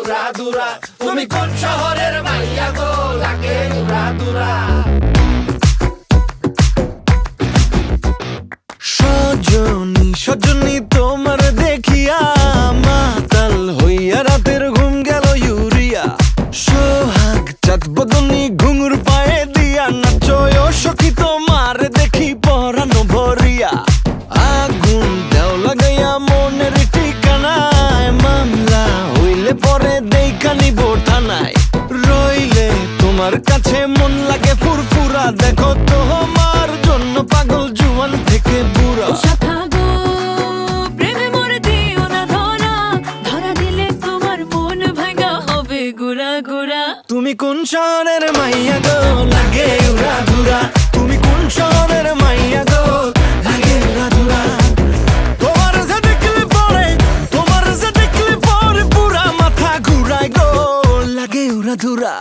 উড়া দুরা। তুমি কোন শহরের মাইয়া গো লাগে উড়া দুরা। সজনী সজনী তোমার দেখিয়া মাতাল হইয়া রাতের ঘুম গেল ইউরিয়া। সোহাগ চাঁদ বদনী ঘুঙুর পায়ে দিয়া নাচয় সখী তোমার দেখি পরানো ভরিয়া। আগুন দেও লাগাইয়া মনের ঠিকানায় মামলা হইলে পরে দেখা নিব থানায়। রইলে তোমার কাছে মন লাগে ফুরফুরা দেখো তোমার জন্য পাগল জুয়ান থেকে বুড়া। শাখা গো প্রেমে মরে দিও না ধরা, ধরা দিলে তোমার মন ভাঙা হবে গুড়া গুড়া। তুমি কোন শহরের মাইয়া গো লাগে উড়া ধুরা। তুমি কোন শহরের মাইয়া গো লাগে উড়া ধুরা। তোমার যে দেখলে পরে তোমার যে দেখলে পরে পুরা মাথা ঘুরায় গো লাগে উড়া ধুরা।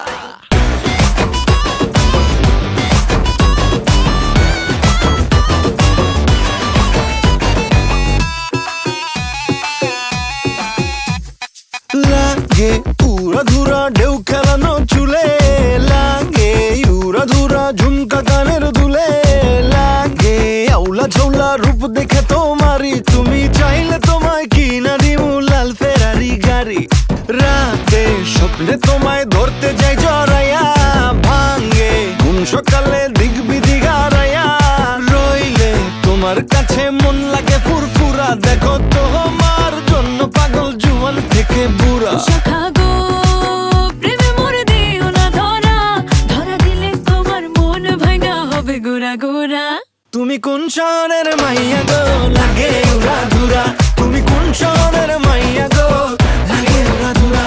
লাগে উড়া ধুরা ঢেউ খেলানো চুলে। লাগে উড়া ধুরা ঝুমকা গানের দুলে। লাগে আউলা ঝৌলা রূপ দেখে তোমারি তুমি চাইলে তোমায় কিনা দিমু লাল ফেরারি গাড়ি। রাতে স্বপ্নে তোমায় ধরতে যাই জড়াইয়া ভাঙ্গে ঘুম সকালে দিক বিদিক হারাইয়া। রইলে তোমার কাছে মন লাগে ফুরফুরা দেখো তোমার জন্য পাগল জুয়ান থেকে বুড়া। শাখা গো প্রেমে মরে দিও না ধরা, ধরা দিলে তোমার মন ভাঙা হবে গুড়া গুড়া। তুমি কোন শহরের মাইয়া গো লাগে উড়া ধুরা। তুমি কোন শহরের মাইয়া গো লাগে উড়া ধুরা।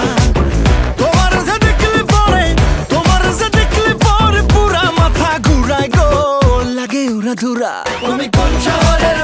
তোমার যে দেখলে পরে তোমার যে দেখলে পরে পুরা মাথা ঘুরায় গো লাগে উড়া ধুরা। তুমি কোন শহরের